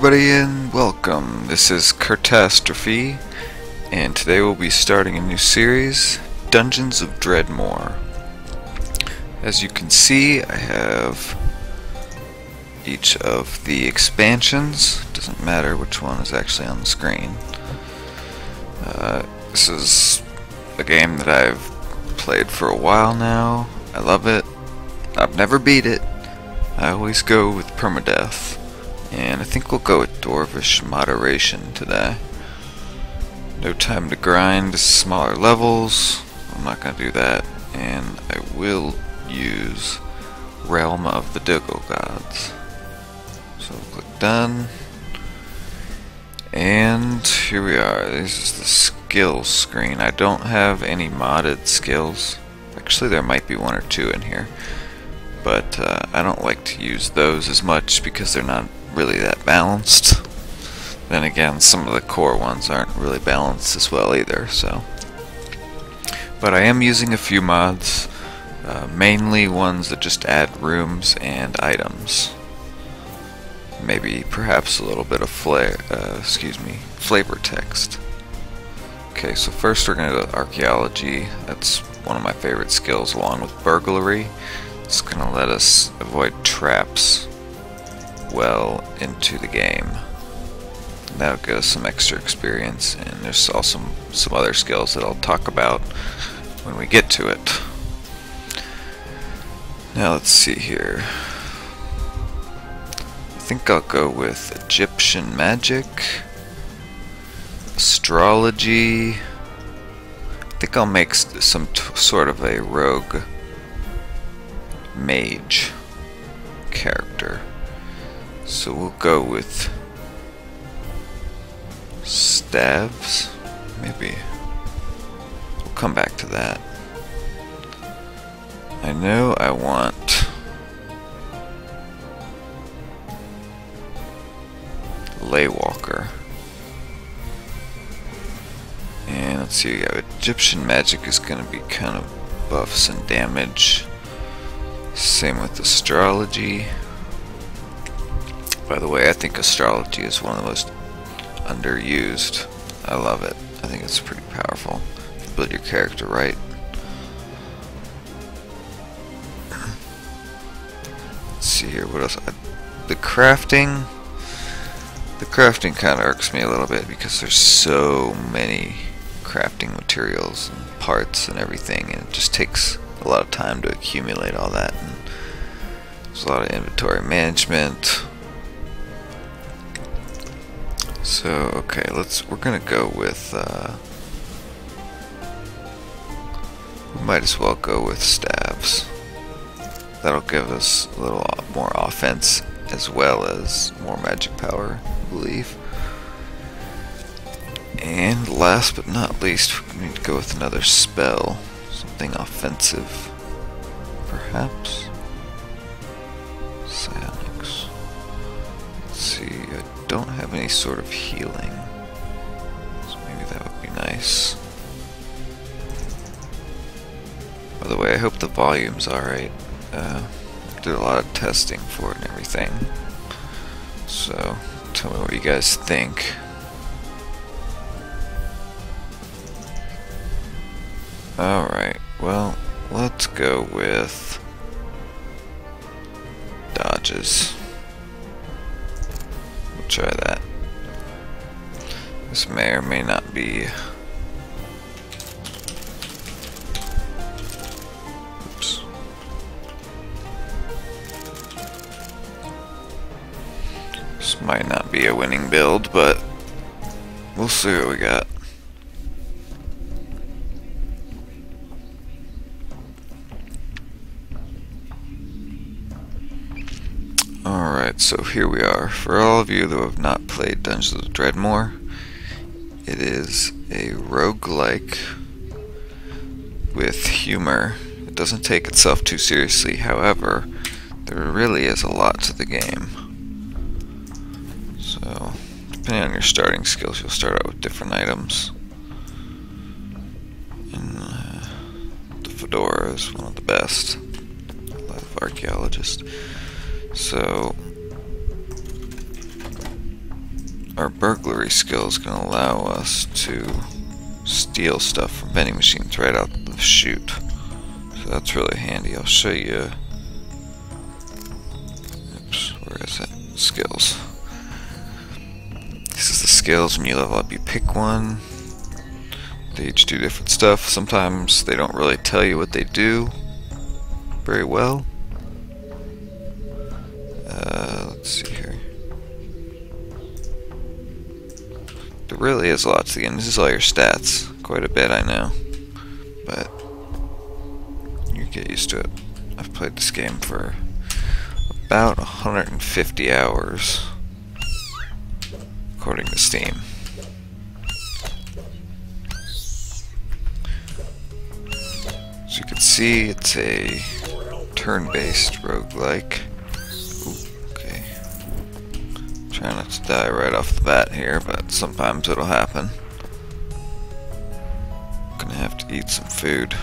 everybody and welcome. This is Kurtastrophe, and today we'll be starting a new series, Dungeons of Dredmor. As you can see, I have each of the expansions. Doesn't matter which one is actually on the screen. This is a game that I've played for a while now. I love it. I've never beat it. I always go with permadeath. And I think we'll go with Dwarvish Moderation today. No time to grind, smaller levels. I'm not going to do that. And I will use Realm of the Dogo Gods. So click done. And here we are. This is the skills screen. I don't have any modded skills. Actually, there might be one or two in here. But I don't like to use those as much because they're not really that balanced. Then again, some of the core ones aren't really balanced as well either, so. But I am using a few mods, mainly ones that just add rooms and items. Maybe perhaps a little bit of flavor text. Okay, so first we're going to go to archaeology. That's one of my favorite skills along with burglary. It's going to let us avoid traps well into the game. That'll give us some extra experience, and there's also some other skills that I'll talk about when we get to it. Now let's see here. I think I'll go with Egyptian magic, astrology. I think I'll make some sort of a rogue mage character. So we'll go with staves, maybe. We'll come back to that. I know I want Laywalker. And let's see, Egyptian magic is going to be kind of buffs and damage. Same with astrology. By the way, I think astrology is one of the most underused. I love it. I think it's pretty powerful. If you build your character right. Let's see here, what else? The crafting kind of irks me a little bit because there's so many crafting materials and parts and everything, and it just takes a lot of time to accumulate all that. And there's a lot of inventory management. So okay, we're gonna go with we might as well go with staves. That'll give us a little more offense as well as more magic power, I believe. And last but not least, we need to go with another spell, something offensive, perhaps. Psionics. Let's see, I don't have any sort of healing, so maybe that would be nice. By the way, I hope the volume's alright. I did a lot of testing for it and everything, so tell me what you guys think. Alright, well, let's go with dodges. We'll try that. This may or may not be. Oops. This might not be a winning build, but we'll see what we got. Alright, so here we are. For all of you who have not played Dungeons of Dredmor, it is a roguelike with humor. It doesn't take itself too seriously, however, there really is a lot to the game. So, depending on your starting skills, you'll start out with different items. And the fedora is one of the best. I love archaeologist. So our burglary skill is going to allow us to steal stuff from vending machines right out the chute. So that's really handy. I'll show you. Oops, where is it? Skills. This is the skills. When you level up, you pick one. They each do different stuff. Sometimes they don't really tell you what they do very well. Let's see here. There really is a lot to the game. This is all your stats. Quite a bit, I know. But you get used to it. I've played this game for about 150 hours, according to Steam. As you can see, it's a turn-based roguelike. Okay. Try not to die right off the bat here, but sometimes it'll happen. Gonna have to eat some food.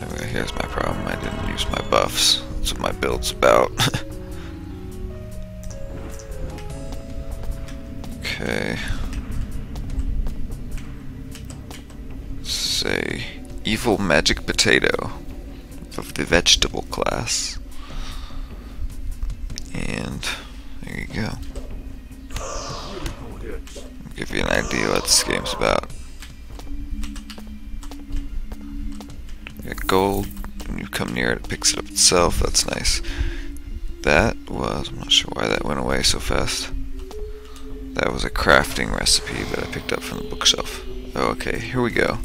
Anyway, here's my problem. I didn't use my buffs. That's what my build's about. Okay. Say evil magic potato of the vegetable class. And there you go. I'll give you an idea what this game's about. You got gold. When you come near it, it picks it up itself. That's nice. That was, I'm not sure why that went away so fast. That was a crafting recipe that I picked up from the bookshelf. Oh, okay, here we go.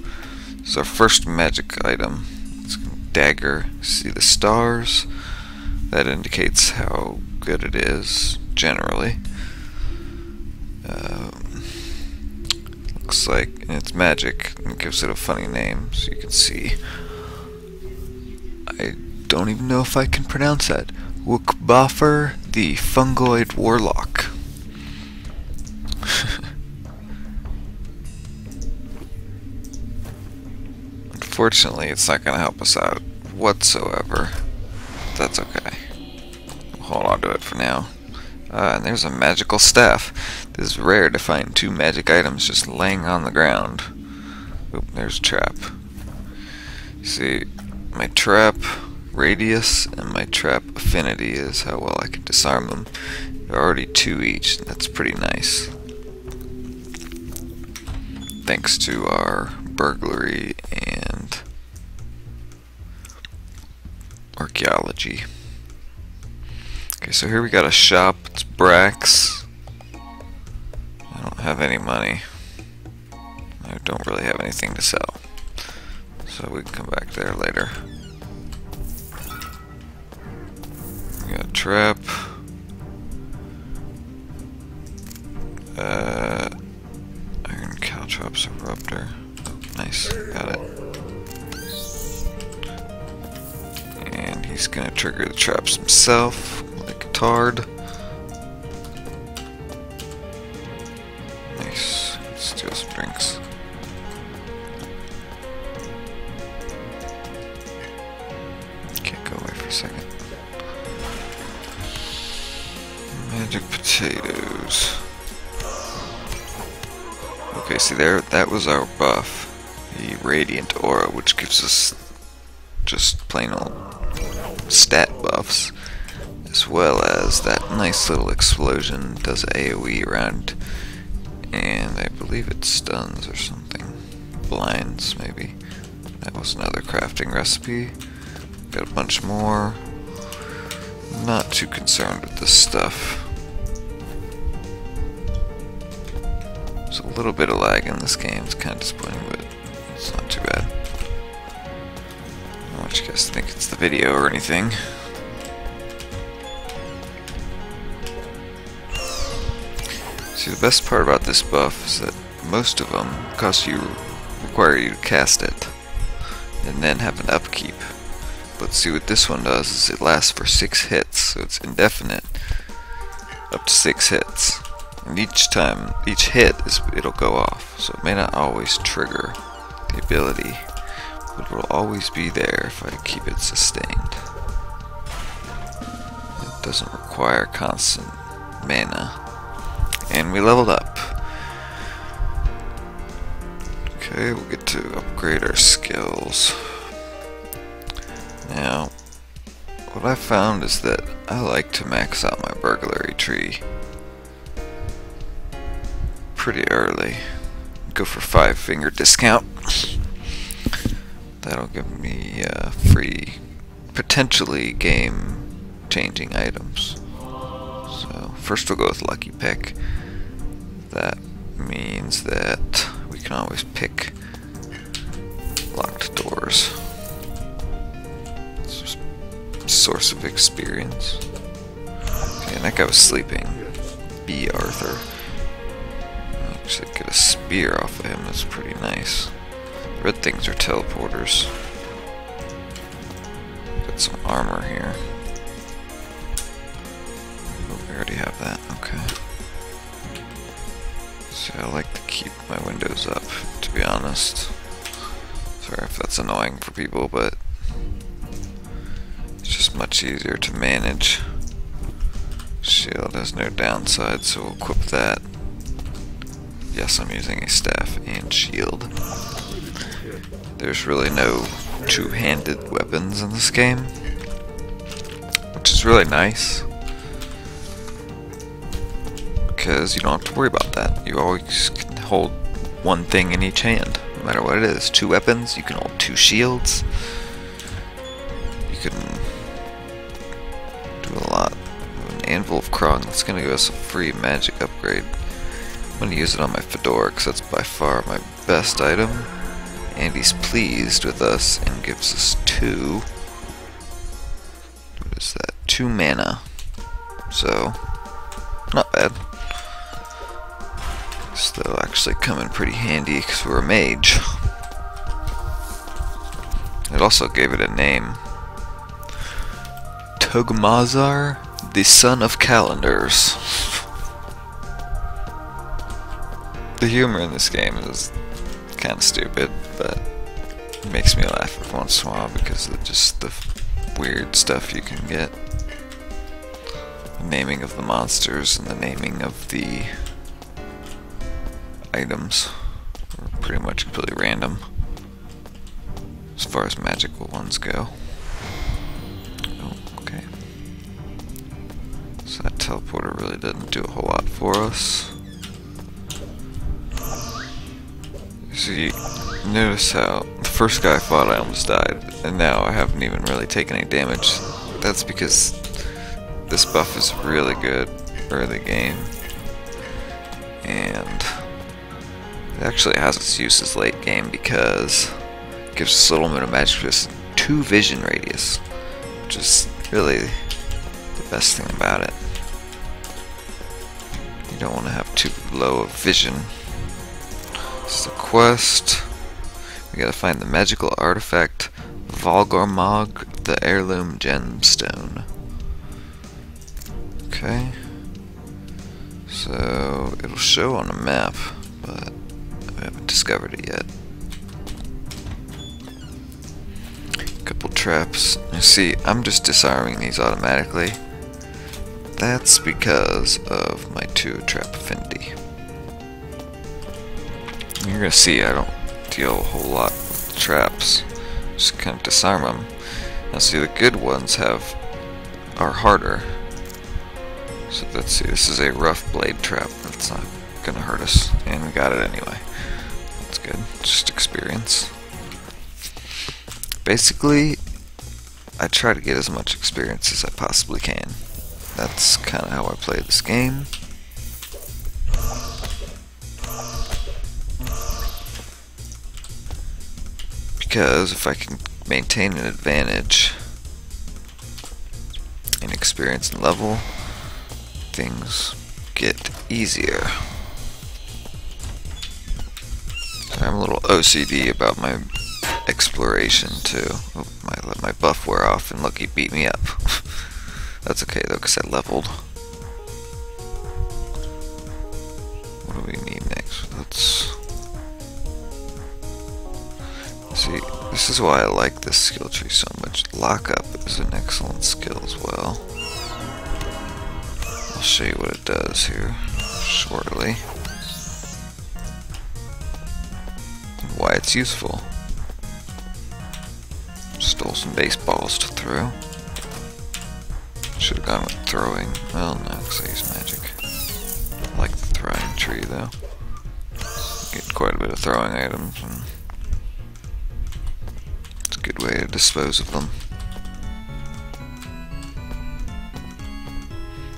This is our first magic item. It's a dagger. See the stars? That indicates how good it is, generally. Looks like, and it's magic, and it gives it a funny name, so you can see. I don't even know if I can pronounce that. Wukboffer the Fungoid Warlock. Unfortunately, it's not going to help us out whatsoever. That's okay. We'll hold on to it for now. And there's a magical staff. This is rare to find two magic items just laying on the ground. Oop, there's a trap. See, my trap radius and my trap affinity is how well I can disarm them. They're already 2 each, and that's pretty nice. Thanks to our burglary and archaeology. Okay, so here we got a shop. It's Brax. I don't have any money. I don't really have anything to sell. So we can come back there later. We got a trap. Iron caltrops eruptor. Nice, got it. And he's gonna trigger the traps himself, like a tard. Nice. Let's steal some drinks. Okay, go away for a second. Magic potatoes. Okay, see there, that was our buff. The Radiant Aura, which gives us just plain old stat buffs, as well as that nice little explosion does AoE around, and I believe it stuns or something. Blinds, maybe. That was another crafting recipe. Got a bunch more. Not too concerned with this stuff. There's a little bit of lag in this game. It's kind of disappointing, but it's not too bad. I don't want you guys to think it's the video or anything. See, the best part about this buff is that most of them require you to cast it and then have an upkeep. But see, what this one does is it lasts for 6 hits, so it's indefinite, up to 6 hits. And each hit it'll go off, so it may not always trigger the ability, but it will always be there if I keep it sustained. It doesn't require constant mana. And we leveled up. Okay, we'll get to upgrade our skills. Now, what I found is that I like to max out my burglary tree pretty early. Go for 5-finger discount. That'll give me free, potentially game-changing items. So first we'll go with Lucky Pick. That means that we can always pick locked doors. It's just a source of experience. Okay, and that guy was sleeping. B. Arthur. Actually get a spear off of him, that's pretty nice. Red things are teleporters. Got some armor here. Oh, we already have that, okay. So I like to keep my windows up, to be honest. Sorry if that's annoying for people, but it's just much easier to manage. Shield has no downside, so we'll equip that. Yes, I'm using a staff and shield. There's really no two-handed weapons in this game, which is really nice, because you don't have to worry about that. You always can hold one thing in each hand, no matter what it is. 2 weapons, you can hold 2 shields, you can do a lot. An Anvil of Krog, that's going to give us a free magic upgrade. I'm going to use it on my fedora because that's by far my best item. And he's pleased with us and gives us 2. What is that? 2 mana. So, not bad. This will actually come in pretty handy because we're a mage. It also gave it a name. Togmazar, the Son of Calendars. The humor in this game is kind of stupid, but it makes me laugh every once in a while because of just the weird stuff you can get. The naming of the monsters and the naming of the items are pretty much completely random as far as magical ones go. Oh, okay. So that teleporter really didn't do a whole lot for us. See, notice how the first guy I fought I almost died, and now I haven't even really taken any damage. That's because this buff is really good early game, and it actually has its uses late game because it gives us a little bit of magic resist, 2 vision radius, which is really the best thing about it. You don't want to have too low of vision. This is a quest. We gotta find the magical artifact Valgormog, the heirloom gemstone. Okay. So it'll show on a map, but I haven't discovered it yet. Couple traps. You see, I'm just disarming these automatically. That's because of my 2 trap affinity. You're gonna see I don't deal a whole lot with traps. Just kind of disarm them. Now see, the good ones are harder. So let's see, this is a rough blade trap. That's not gonna hurt us. And we got it anyway. That's good. Just experience. Basically, I try to get as much experience as I possibly can. That's kind of how I play this game. Because if I can maintain an advantage in experience and level, things get easier. I'm a little OCD about my exploration too. Oh, I let my buff wear off and Lucky beat me up. That's okay though, because I leveled. What do we need next? Let's see. This is why I like this skill tree so much. Lockup is an excellent skill as well. I'll show you what it does here shortly. And why it's useful. Stole some baseballs to throw. Should have gone with throwing. Well, no, because I use magic. I like the throwing tree though. Get quite a bit of throwing items, and it's a good way to dispose of them.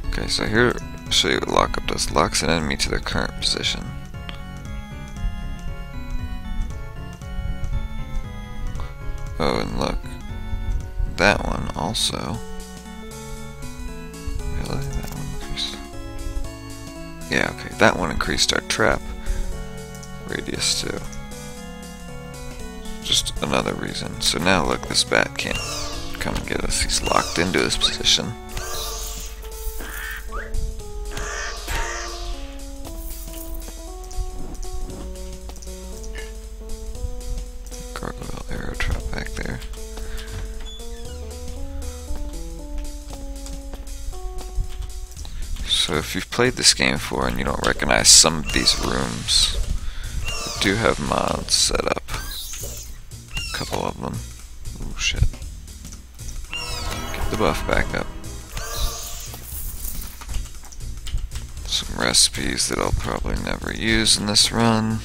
Okay, so here, I'll show you what lockup does. Locks an enemy to their current position. Oh, and look, that one also. Really? That one increased? Yeah, okay, that one increased our trap radius too. Just another reason. So now look, this bat can't come and get us. He's locked into his position. Gargoyle arrow trap back there. So if you've played this game before and you don't recognize some of these rooms, we do have mods set up. A couple of them. Oh shit. Get the buff back up. Some recipes that I'll probably never use in this run.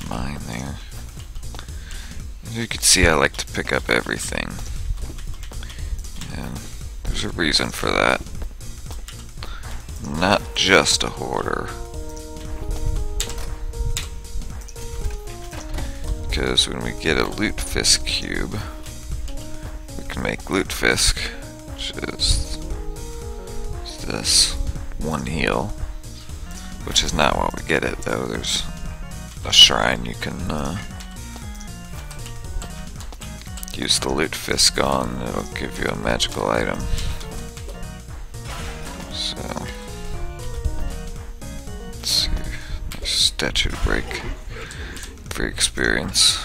Mine there. As you can see, I like to pick up everything. And there's a reason for that. Not just a hoarder. Because when we get a loot fisk cube, we can make loot fisk, which is this one heal, which is not what we get it though. There's a shrine you can use the loot fisk on, it'll give you a magical item. So let's see, nice statue to break, free experience.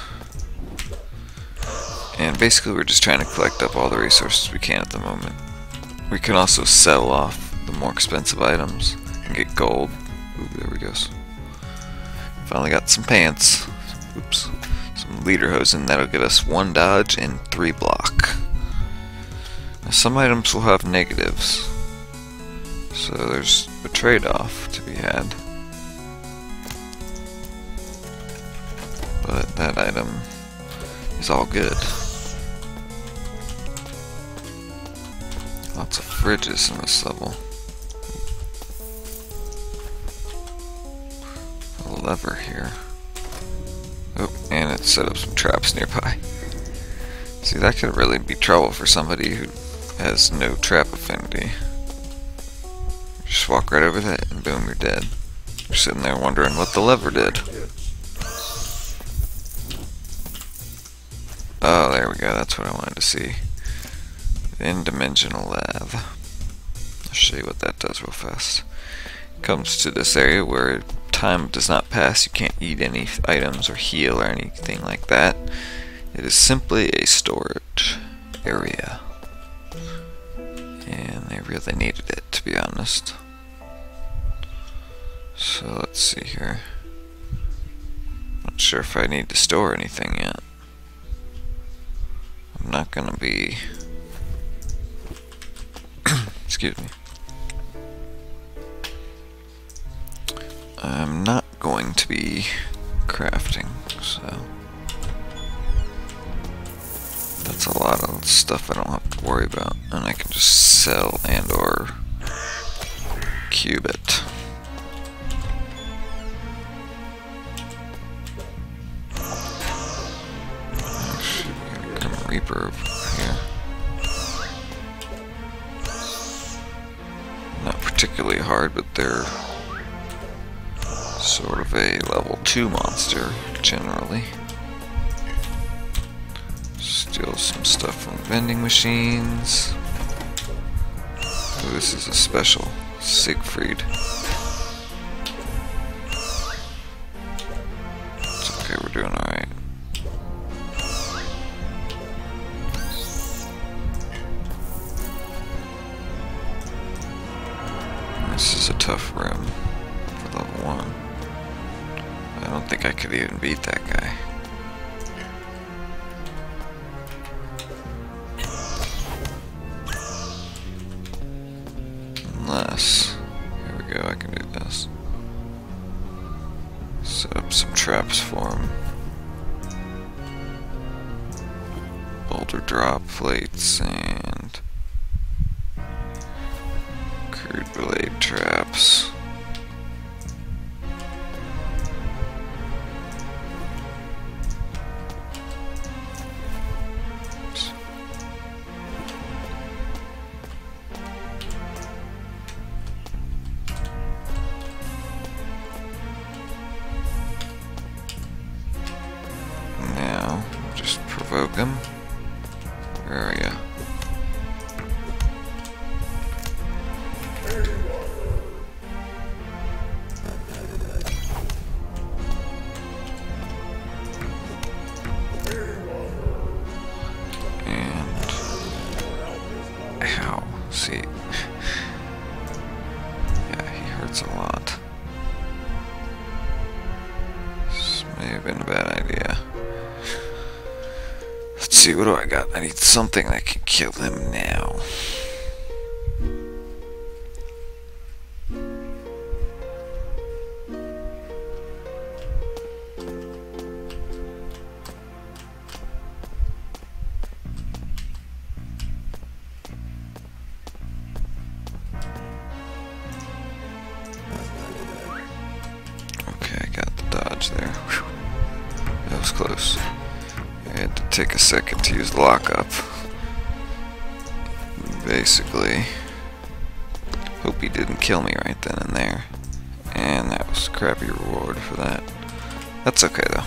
And basically we're just trying to collect up all the resources we can at the moment. We can also sell off the more expensive items and get gold. Ooh, there we go. Finally got some pants. Oops. Some lederhosen, that'll give us 1 dodge and 3 block. Now some items will have negatives, so there's a trade-off to be had. But that item is all good. Lots of fridges in this level. A lever here. Oh, and it set up some traps nearby. See, that could really be trouble for somebody who has no trap affinity. Just walk right over that and boom, you're dead. You're sitting there wondering what the lever did. Oh, there we go, that's what I wanted to see. In-dimensional lav. I'll show you what that does real fast. Comes to this area where time does not pass, you can't eat any items or heal or anything like that. It is simply a storage area. And they really needed it, to be honest. So let's see here. Not sure if I need to store anything yet. I'm not gonna be excuse me. I'm not going to be crafting, so that's a lot of stuff I don't have to worry about, and I can just sell and or cube it. Actually, come Reaper over here. Not particularly hard, but they're sort of a level 2 monster, generally. Steal some stuff from vending machines. Ooh, this is a special. Siegfried. It's okay, we're doing alright. tough room for level 1. I don't think I could even beat that guy. Unless, here we go, I can do this. Set up some traps for him. Boulder drop plates and crude blade traps. Now, just provoke him. Where are you? And ow, see. Yeah, he hurts a lot. This may have been a bad idea. Let's see, what do I got? I need something that can kill him now. Okay, I got the dodge there. Whew. That was close. I had to take a second to use the lockup. Basically, hope he didn't kill me right then and there. And that was a crappy reward for that. That's okay though.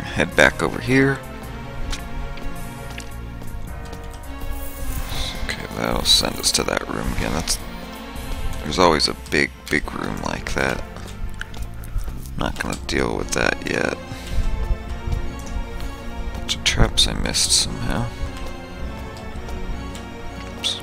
Head back over here. Okay, that'll send us to that room again. There's always a big room like that. I'm not gonna deal with that yet. Bunch of traps I missed somehow. Oops.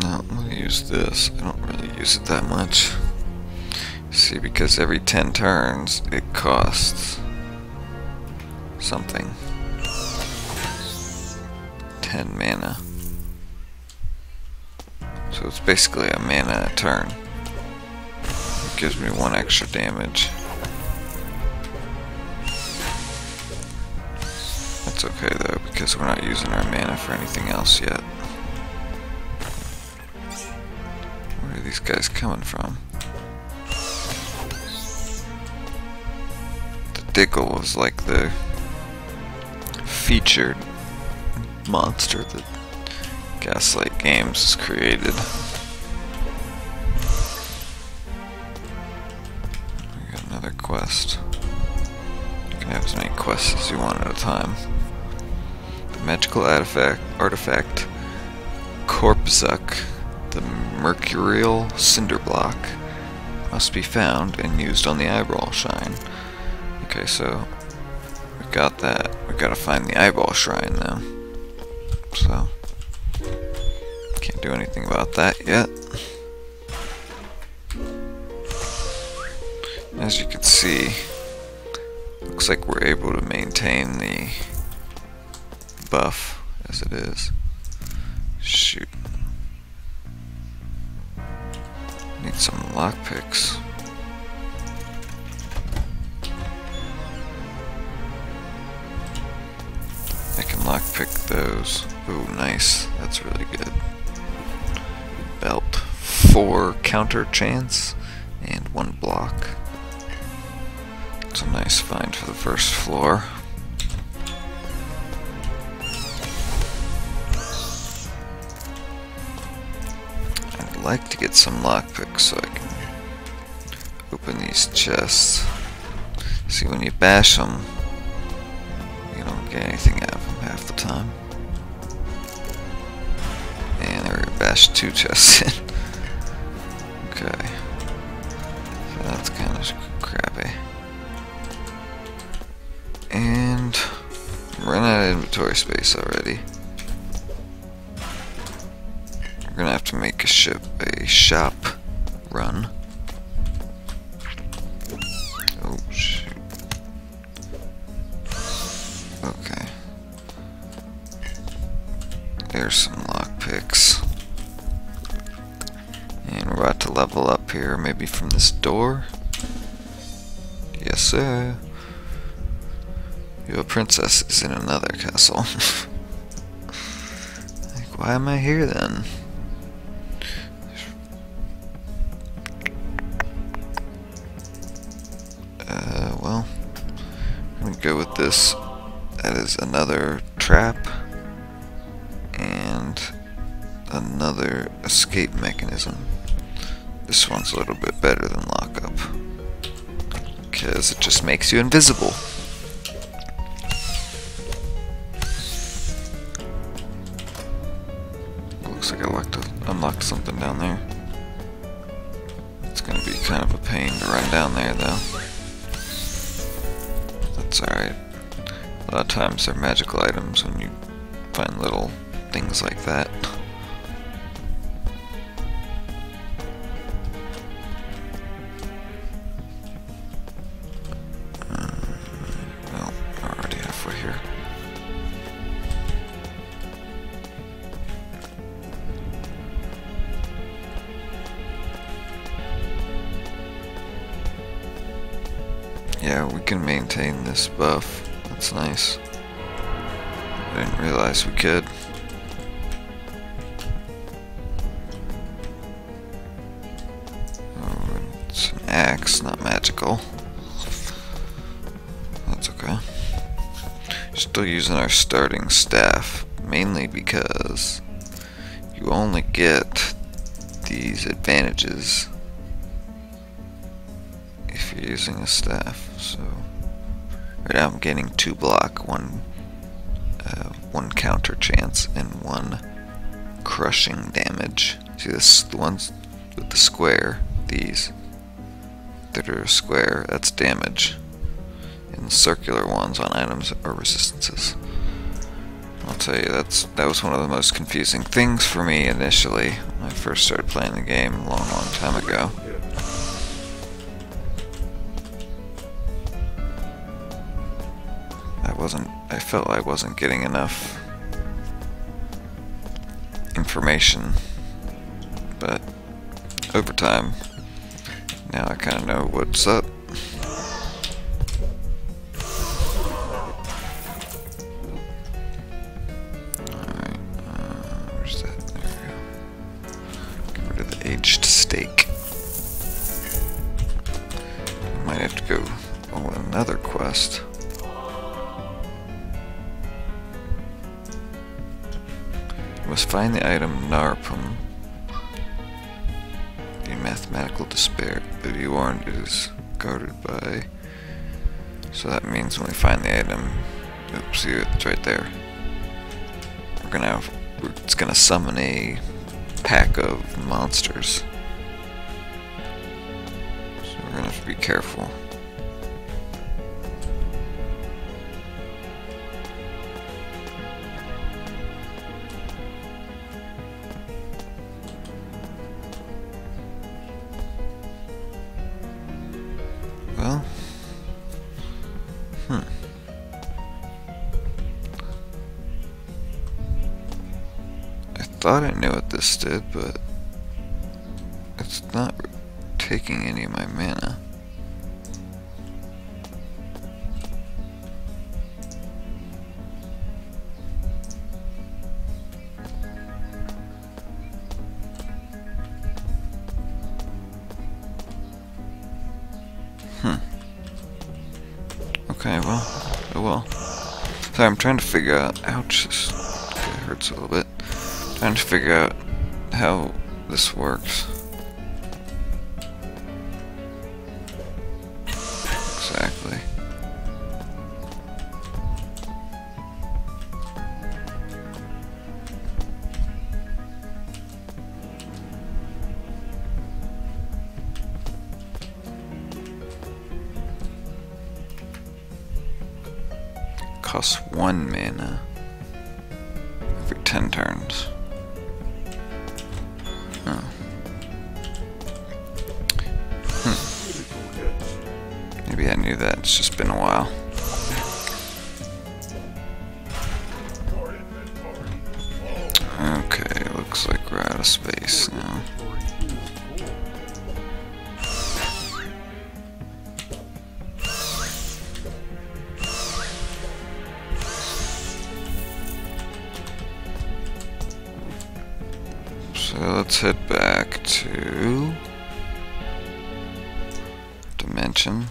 No, I'm gonna use this. I don't really use it that much. See, because every 10 turns it costs something. 10 mana. So it's basically a mana a turn. It gives me 1 extra damage. That's okay though, because we're not using our mana for anything else yet. Where are these guys coming from? The Diggle was like the featured monster that Gaslight Games has created. We got another quest. You can have as many quests as you want at a time. The magical artifact Korpzuk, the mercurial cinder block, must be found and used on the eyeball shrine. Okay, so we got that. We gotta find the eyeball shrine though. So can't do anything about that yet. As you can see, looks like we're able to maintain the buff as it is. Shoot. Need some lockpicks. I can lockpick those. Ooh, nice. That's really good. Belt. 4 counter chance and 1 block. It's a nice find for the first floor. I'd like to get some lockpicks so I can open these chests. See, when you bash them, you don't get anything out of them half the time. And there we go, bash 2 chests in. Okay. So that's kind of crap. inventory space already. We're gonna have to make a shop run. Oh shoot. Okay. There's some lockpicks. And we're about to level up here, maybe from this door. Yes, sir. Your princess is in another castle. Like, why am I here then? Well, I'm gonna go with this. That is another trap and another escape mechanism. This one's a little bit better than lockup because it just makes you invisible. Looks like I unlocked something down there. It's gonna be kind of a pain to run down there though. That's alright. A lot of times they're magical items when you find little things like that. Well, we're already halfway here. Yeah, we can maintain this buff. That's nice. I didn't realize we could. Oh, it's an axe, not magical. That's okay. Still using our starting staff, mainly because you only get these advantages if you're using a staff. So right now I'm getting 2 block, one counter chance, and 1 crushing damage. See this, the ones with the square, these that are square, that's damage, and the circular ones on items are resistances. I'll tell you, that was one of the most confusing things for me initially when I first started playing the game a long time ago. I felt I wasn't getting enough information, but over time, now I kind of know what's up. Alright, where's that? There we go. Get rid of the aged steak. Might have to go on another quest. Must find the item Narpum. The mathematical despair. The view warrant is guarded by. So that means when we find the item, oops, see it's right there. It's gonna summon a pack of monsters. So we're gonna have to be careful. Well, I thought I knew what this did, but it's not taking any of my mana. Okay, well, oh well. Sorry, I'm trying to figure out. Ouch, this hurts a little bit. Trying to figure out how this works. Exactly. Costs 1 mana. 10 turns. Oh. Maybe I knew that, it's just been a while. Okay, looks like we're out of space now. So let's head back to Dimension.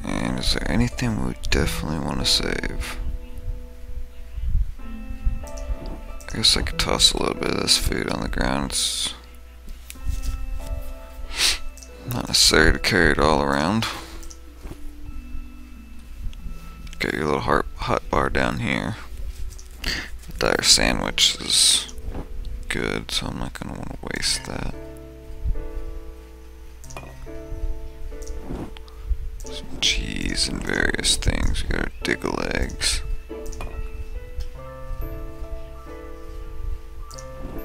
And is there anything we definitely want to save? I guess I could toss a little bit of this food on the ground. It's not necessary to carry it all around. Got your little hot bar down here. The dire sandwich is good, so I'm not going to want to waste that. Some cheese and various things. We got our diggle eggs.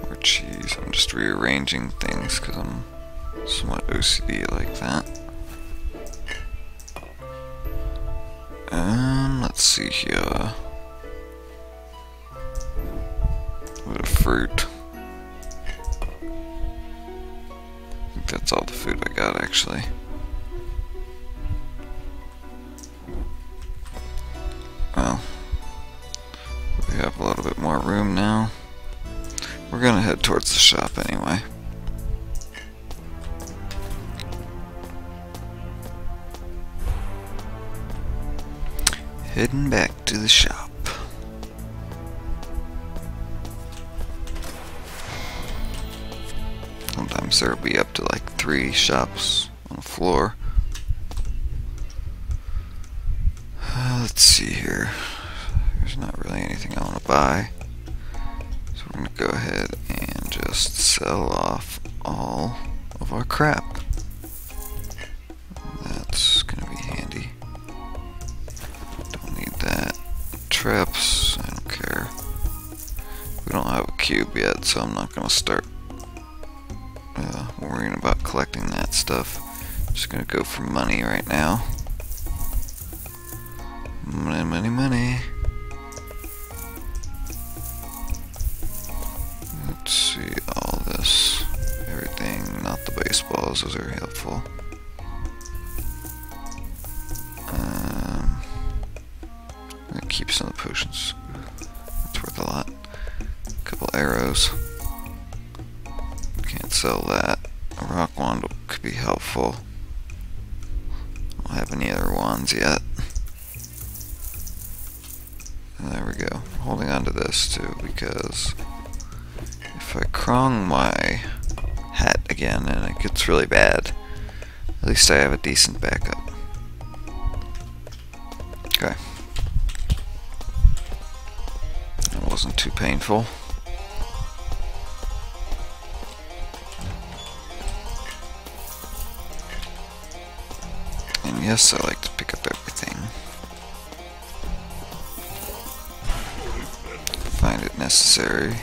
More cheese. I'm just rearranging things because I'm somewhat OCD like that. Let's see here. A bit of fruit. I think that's all the food I got actually. Well, we have a little bit more room now. We're gonna head towards the shop anyway. Heading back to the shop. Sometimes there'll be up to like 3 shops on the floor. Let's see here. There's not really anything I want to buy. So we're going to go ahead and just sell off all of our crap. That's going to be handy. Don't need that. Traps, I don't care. We don't have a cube yet, so I'm not going to start worrying about collecting that stuff. Just going to go for money right now. Money, money, money. Let's see all this. Everything, not the baseballs, those are helpful. I'm gonna keep some of the potions. That's worth a lot. A couple arrows. Can't sell that. A rock wand could be helpful. I don't have any other wands yet. There we go. Holding on to this too, because if I crong my hat again and it gets really bad, at least I have a decent backup. Okay. That wasn't too painful. And yes, I like to pick up everything. Find it necessary.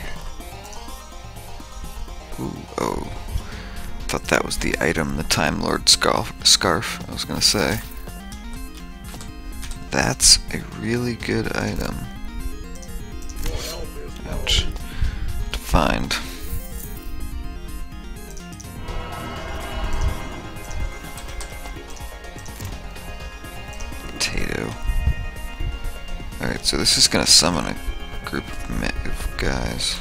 Ooh, oh. Thought that was the item, the Time Lord scarf, I was gonna say. That's a really good item. Ouch. To find. Potato. Alright, so this is gonna summon a group of guys.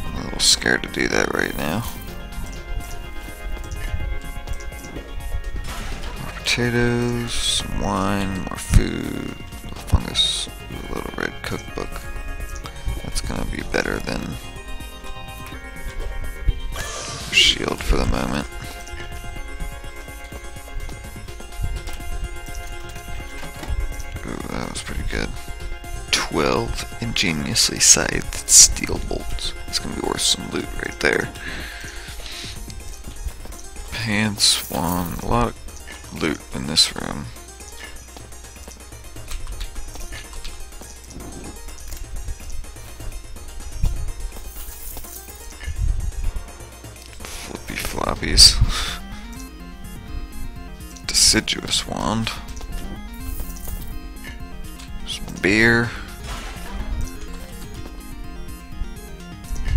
I'm a little scared to do that right now. More potatoes, some wine, more food, a little fungus, a little red cookbook. That's gonna be better than shield for the moment. Ooh, that was pretty good. 12 ingeniously scythed steel bolts. It's gonna be worth some loot right there. Pants, wand, a lot of loot in this room. floppies. Deciduous wand. Some beer.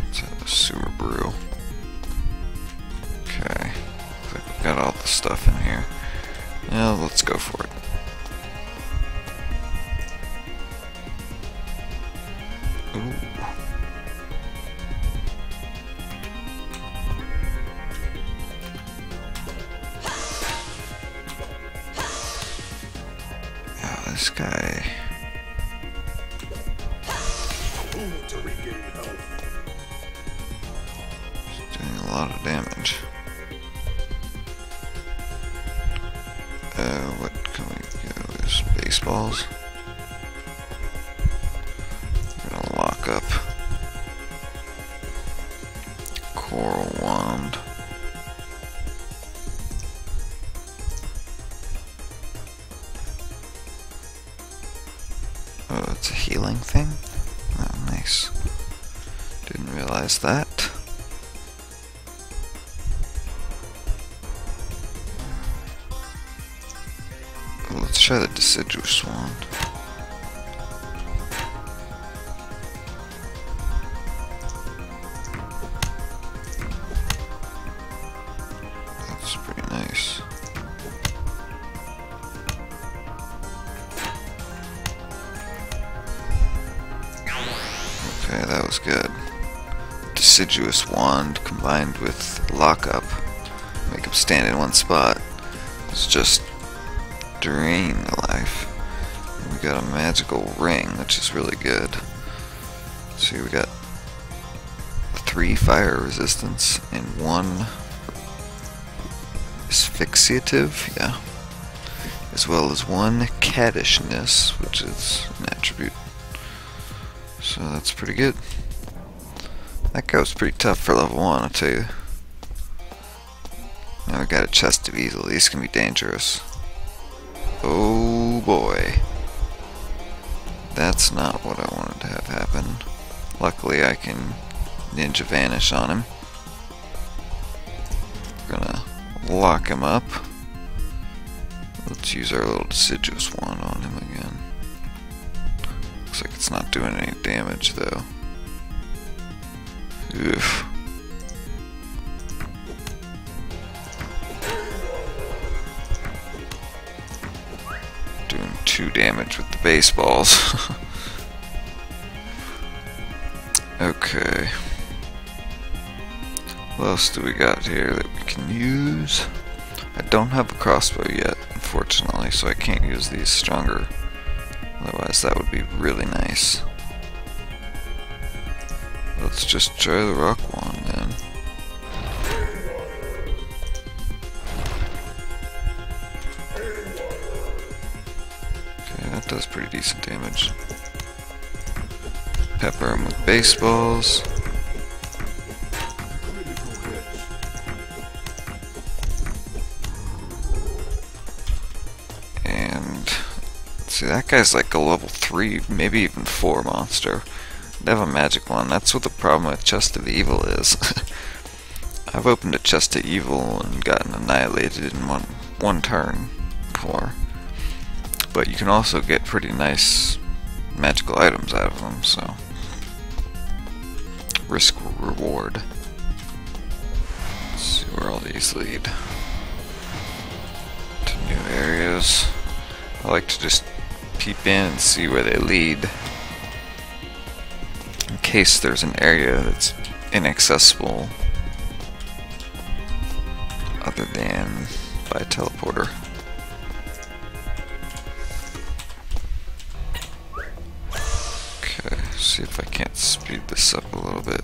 Let's have a sewer brew. Okay. Looks like we've got all the stuff in here. Yeah, let's go for it. Ooh. Yeah, this guy. He's doing a lot of damage. What can we go? Is baseballs? We're gonna lock up. Coral wand. Oh, it's a healing thing? Oh, nice. Didn't realize that. Well, let's try the deciduous wand. That's pretty nice. Okay, that was good. Deciduous wand combined with lockup. Make him stand in one spot. It's just drain the life. And we got a magical ring, which is really good. See, we got 3 fire resistance and 1 asphyxiative, yeah. As well as 1 caddishness, which is an attribute. So that's pretty good. That guy was pretty tough for level 1, I'll tell you. Now we got a chest of evil. These can be dangerous. Oh boy. That's not what I wanted to have happen. Luckily I can ninja vanish on him. We're gonna lock him up. Let's use our little deciduous wand on him again. Looks like it's not doing any damage though. Oof. Doing 2 damage with the baseballs. Okay. What else do we got here that we can use? I don't have a crossbow yet, unfortunately, so I can't use these stronger. Otherwise that would be really nice. Let's just try the rock wand then. Okay, that does pretty decent damage. Pepper him with baseballs. And see, that guy's like a level 3, maybe even 4 monster. They have a magic one. That's what the problem with Chest of Evil is. I've opened a Chest of Evil and gotten annihilated in one turn before. But you can also get pretty nice magical items out of them, so risk reward. Let's see where all these lead. To new areas. I like to just peep in and see where they lead. In case there's an area that's inaccessible other than by teleporter. Okay, see if I can't speed this up a little bit.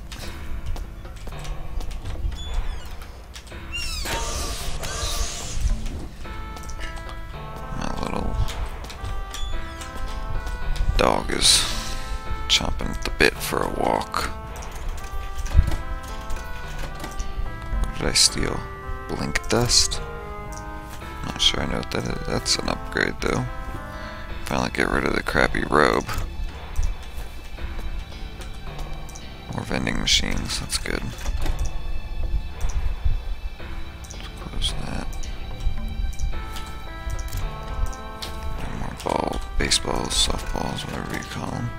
My little dog is chomping at the bit for a walk. What did I steal? Blink dust? Not sure I know what that is. That's an upgrade though. Finally get rid of the crappy robe. More vending machines, that's good. There's that. No more baseballs, softballs, whatever you call them.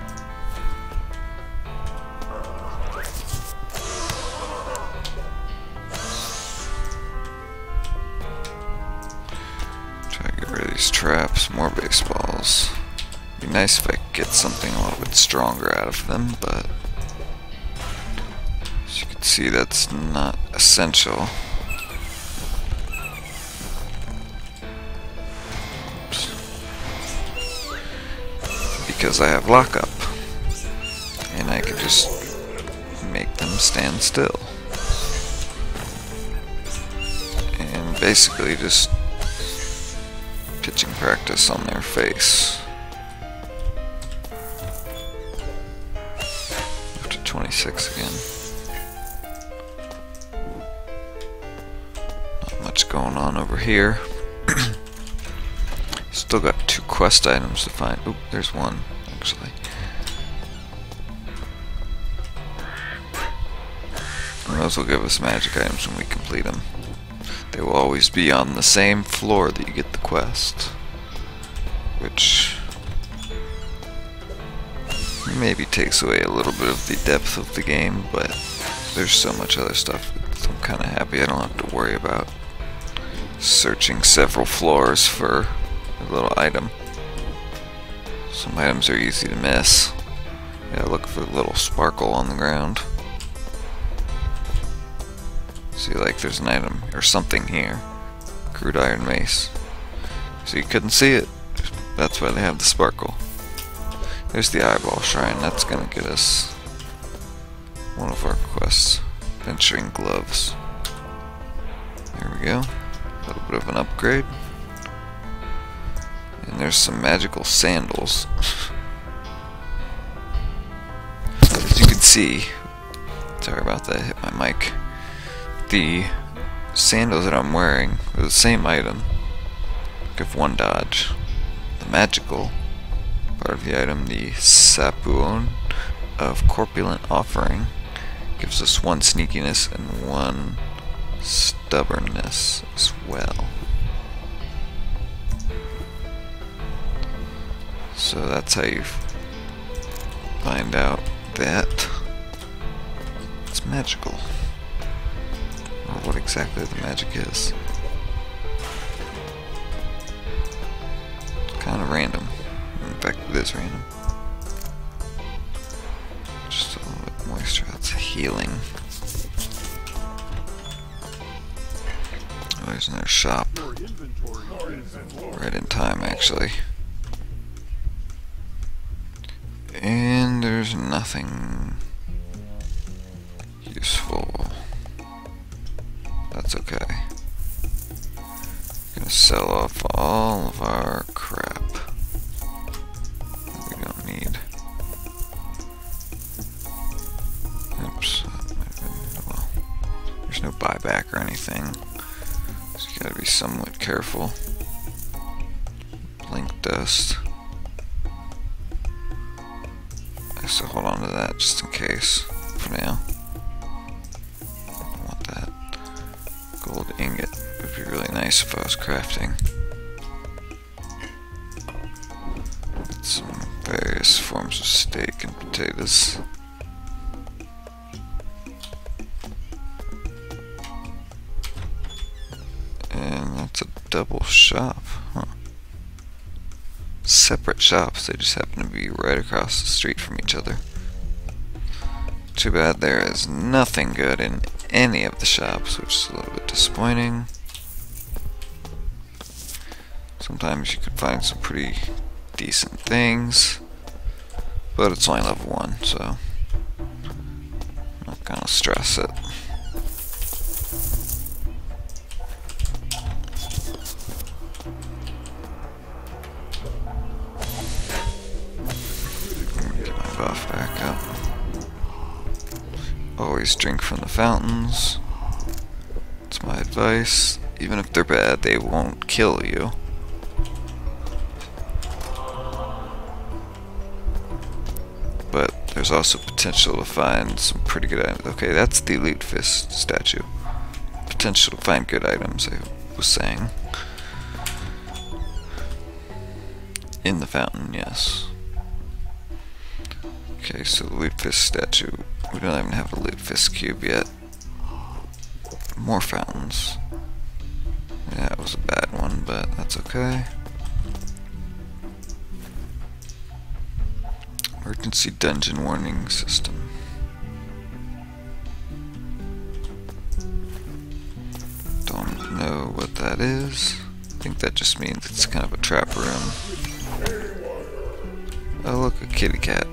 Try to get rid of these traps, more baseballs. Be nice if I could get something a little bit stronger out of them, but as you can see, that's not essential. Oops. Because I have lockup, and I can just make them stand still. And basically just pitching practice on their face. After 26 again. Not much going on over here. Still got 2 quest items to find. Oop, there's one, actually. And those will give us magic items when we complete them. They will always be on the same floor that you get the quest, which maybe takes away a little bit of the depth of the game, but there's so much other stuff that I'm kind of happy I don't have to worry about searching several floors for a little item. Some items are easy to miss. Yeah, look for the little sparkle on the ground. See, like, there's an item or something here. Crude iron mace. So you couldn't see it. That's why they have the sparkle. There's the eyeball shrine. That's gonna get us one of our quests. Venturing gloves. There we go. A little bit of an upgrade. And there's some magical sandals. As you can see, sorry about that, hit my mic. The sandals that I'm wearing are the same item. Give 1 dodge. The magical part of the item, the Sapuon of Corpulent Offering, gives us 1 sneakiness and 1 stubbornness as well. So that's how you find out that it's magical. Or what exactly the magic is. It's kind of random. In fact, it is random. Just a little bit moisture. That's healing. Oh, there's another shop. Right in time, actually. And there's nothing useful. That's okay. Gonna sell off all of our crap that we don't need. Oops. Well, there's no buyback or anything, so you gotta be somewhat careful. Blink dust. I still hold on to that just in case for now. Gold ingot would be really nice if I was crafting. Some various forms of steak and potatoes. And that's a double shop, huh? Separate shops, they just happen to be right across the street from each other. Too bad there is nothing good in any of the shops, which is a little bit disappointing. Sometimes you can find some pretty decent things, but it's only level 1, so I'm not gonna stress it. Get my buff back up. Always drink from the fountains. It's my advice. Even if they're bad, they won't kill you. But there's also potential to find some pretty good items. Okay, that's the Elite Fist statue. Potential to find good items. I was saying. In the fountain, yes. Okay, so the Lutefisk statue. We don't even have a Lutefisk cube yet. More fountains. Yeah, it was a bad one, but that's okay. Emergency dungeon warning system. Don't know what that is. I think that just means it's kind of a trap room. Oh look, a kitty cat.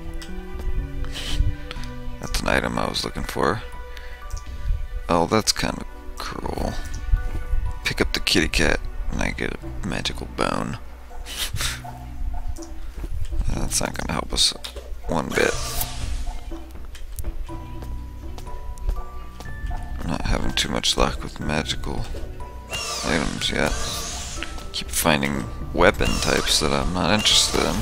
That's an item I was looking for. Oh, that's kind of cruel. Pick up the kitty cat and I get a magical bone. That's not gonna help us one bit. I'm not having too much luck with magical items yet. Keep finding weapon types that I'm not interested in.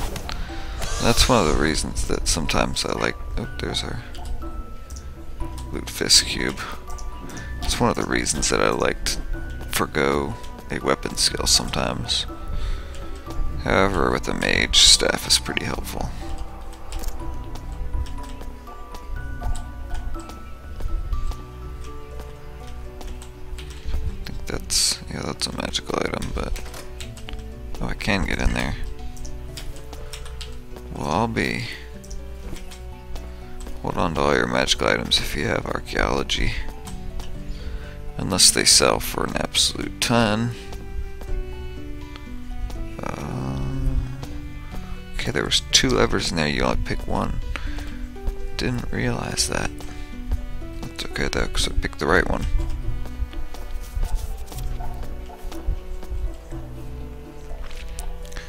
That's one of the reasons that sometimes I like... Oh, there's our Lutefisk cube. It's one of the reasons that I like to forgo a weapon skill sometimes. However, with a mage, staff is pretty helpful. I think that's... yeah, that's a magical item, but... oh, I can get in there. Well, I'll be... hold on to all your magical items if you have archaeology. Unless they sell for an absolute ton. Okay, there was 2 levers in there, you only pick one. Didn't realize that. That's okay though, because I picked the right one.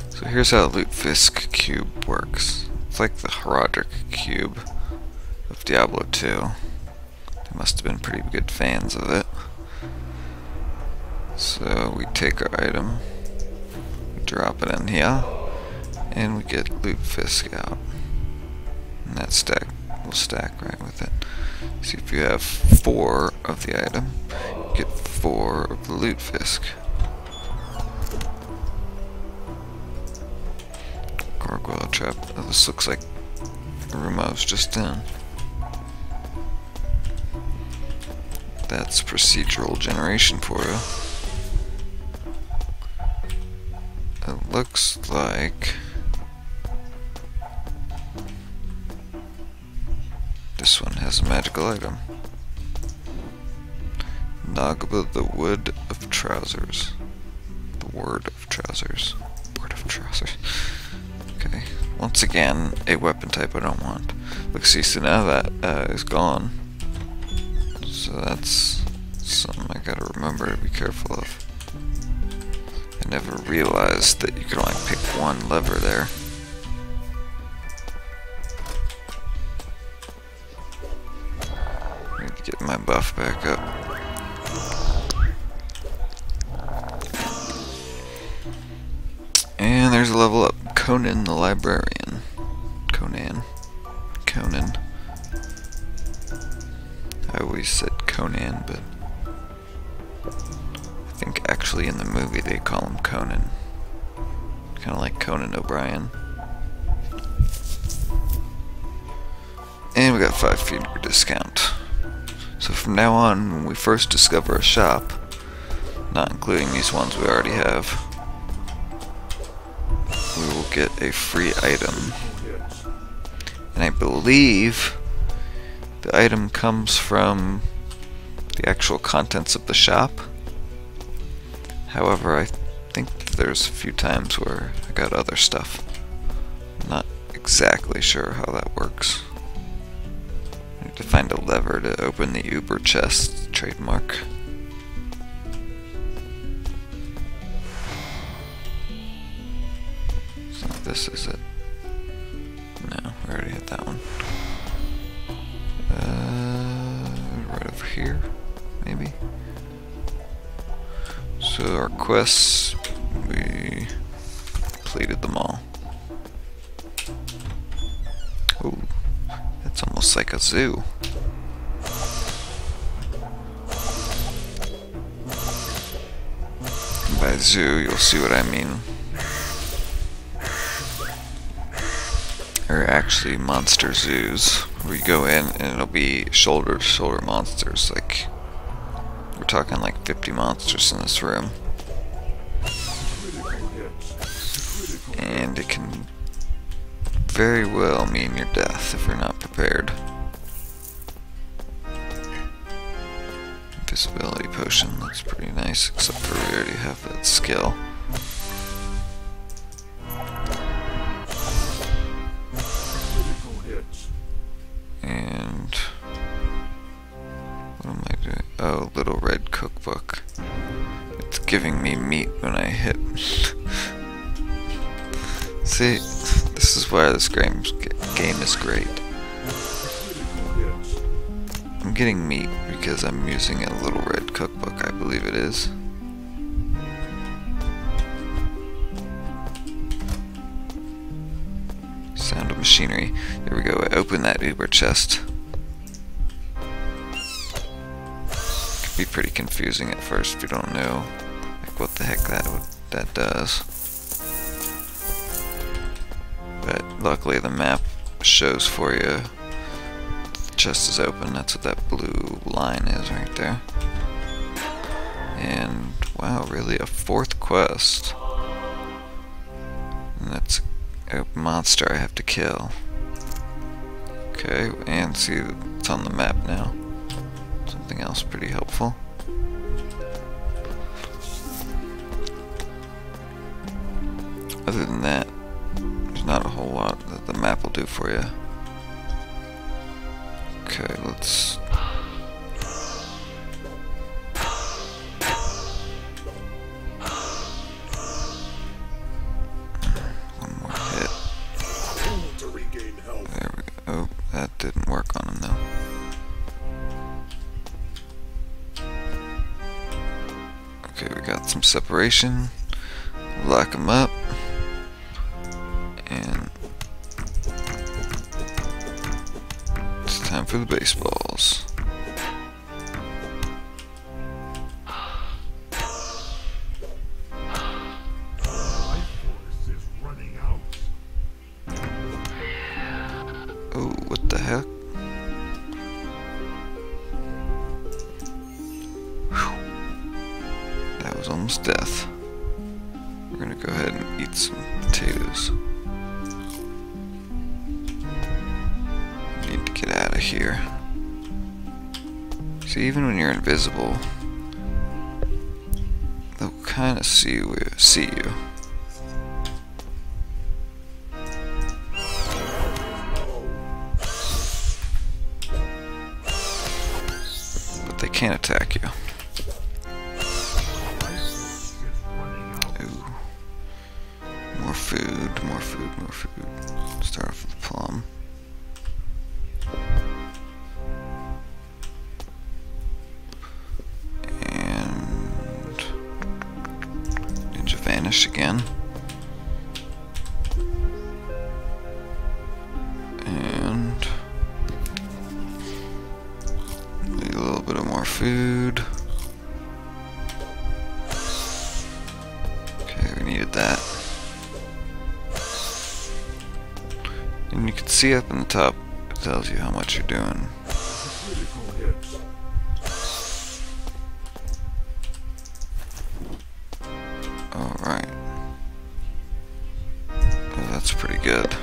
So here's how the Lutefisk cube works. It's like the Herodic cube of Diablo 2. They must have been pretty good fans of it. So we take our item, drop it in here, and we get Lutefisk out. And that stack will stack right with it. See, if you have 4 of the item, you get 4 of the Lutefisk. Gargoyle trap. Oh, this looks like the room I was just in. That's procedural generation for you. It looks like this one has a magical item. Nagba, the wood of trousers. The word of trousers. Word of trousers. Okay. Once again, a weapon type I don't want. Look, see, so now that is gone. So that's something I gotta remember to be careful of. I never realized that you could only pick one lever there. I need to get my buff back up. And there's a level up. Conan the Librarian. Conan. I always said Conan, but I think actually in the movie they call him Conan. Kind of like Conan O'Brien. And we got 5 feet discount. So from now on, when we first discover a shop, not including these ones we already have, we will get a free item. And I believe the item comes from the actual contents of the shop. However, I think there's a few times where I got other stuff. I'm not exactly sure how that works. I need to find a lever to open the Uber chest trademark. So this is it. No, we already hit that one. Right over here, maybe. So our quests, we completed them all. Ooh, that's almost like a zoo. by zoo, you'll see what I mean. Or actually monster zoos, where you go in and it'll be shoulder to shoulder monsters. Like, we're talking like 50 monsters in this room. And it can very well mean your death if you're not prepared. Invisibility potion, that's pretty nice, except for we already have that skill. And what am I doing? Oh, Little Red Cookbook. It's giving me meat when I hit. See, this is why this game is great. I'm getting meat because I'm using a Little Red Cookbook, I believe it is. Sound of machinery. There we go. I opened that Uber chest. Could be pretty confusing at first if you don't know like what the heck that does. But luckily the map shows for you. The chest is open. That's what that blue line is right there. And wow, really a 4th quest. And that's a monster I have to kill. Okay, and see it's on the map now. Something else pretty helpful. Other than that, there's not a whole lot that the map will do for you. Okay, let's... one more hit. There we go. Oh, that didn't work on him though. Okay, we got some separation. Lock him up. And it's time for the baseballs. Oh, what the heck? Whew. That was almost death. We're gonna go ahead and eat some potatoes. Need to get out of here. See, even when you're invisible, they'll kind of see you. But they can't attack you. Ooh. More food, more food, more food. Start off with plum. And ninja vanish again. And maybe a little bit of more food. Okay, we needed that. And you can see up in the top, it tells you how much you're doing. Alright. Well, that's pretty good.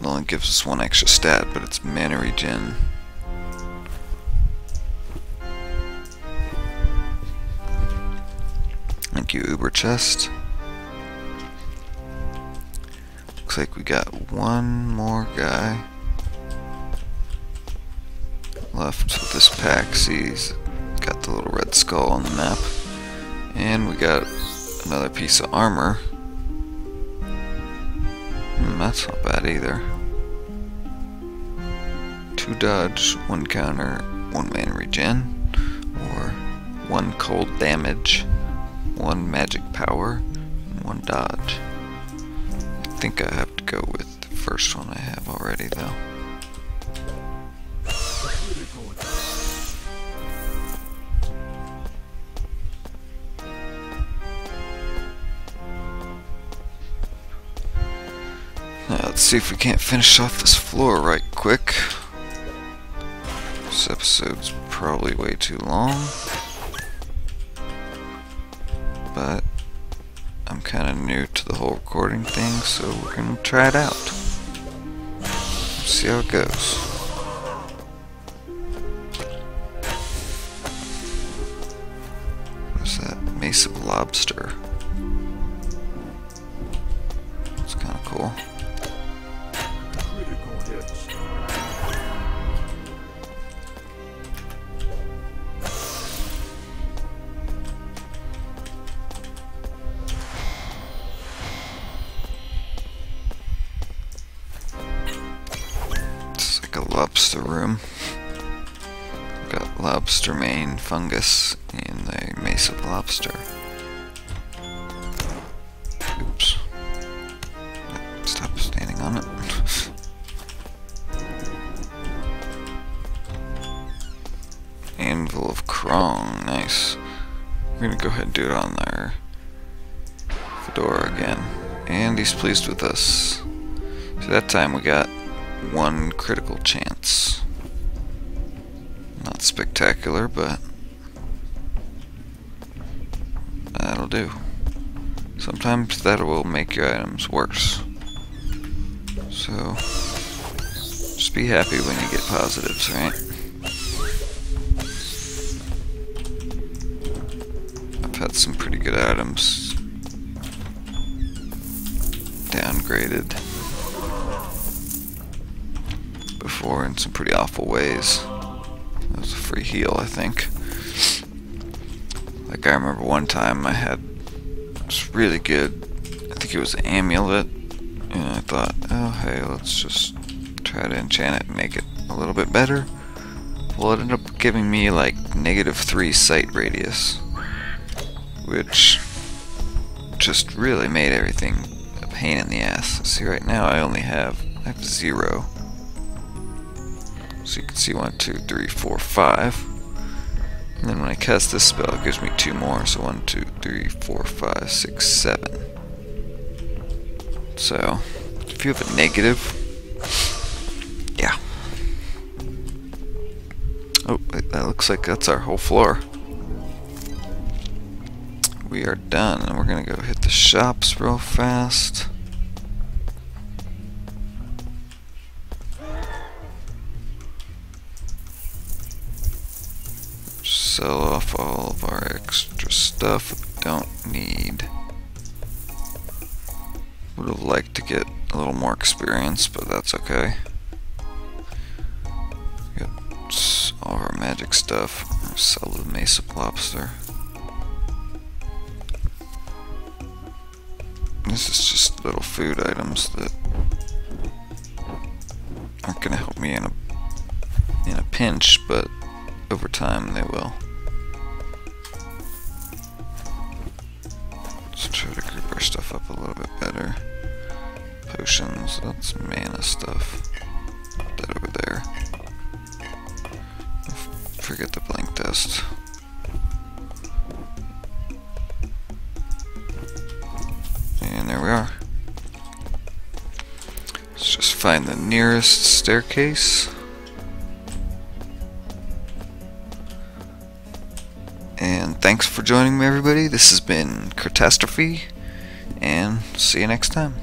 It only gives us 1 extra stat, but it's mana regen. Thank you, Uber chest. Looks like we got 1 more guy left with this pack. See, he's got the little red skull on the map. And we got another piece of armor. That's not bad either. 2 dodge, 1 counter, 1 mana regen, or 1 cold damage, 1 magic power, and 1 dodge. I think I have to go with the first one I have already though. see if we can't finish off this floor right quick. This episode's probably way too long, but I'm kind of new to the whole recording thing, so we're gonna try it out. See how it goes. What's that? Mace of Lobster. It's kind of cool. Lobster room. Got lobster mane fungus in the Mace of Lobster. Oops. Stop standing on it. Anvil of Krong, nice. We're gonna go ahead and do it on our fedora again. And he's pleased with us. So that time we got one critical chance. Not spectacular, but that'll do. Sometimes that will make your items worse. So just be happy when you get positives, right? I've had some pretty good items downgraded before in some pretty awful ways. That was a free heal, I think. Like, I remember one time I had this really good, I think it was an amulet, and I thought, oh hey, let's just try to enchant it and make it a little bit better. Well, it ended up giving me like -3 sight radius, which just really made everything a pain in the ass. See, right now I have 0. So you can see 1, 2, 3, 4, 5. And then when I cast this spell, it gives me 2 more. So 1, 2, 3, 4, 5, 6, 7. So if you have a negative, yeah. Oh, that looks like that's our whole floor. We are done, and we're gonna go hit the shops real fast. Sell off all of our extra stuff we don't need. Would have liked to get a little more experience, but that's okay. Got all of our magic stuff. Sell the Mace of Lobster. This is just little food items that aren't gonna help me in a pinch, but over time they will. Let's try to group our stuff up a little bit better. Potions, that's mana stuff. Put that over there. Forget the blink dust. And there we are. Let's just find the nearest staircase. And thanks for joining me, everybody. This has been Kurtastrophe, and see you next time.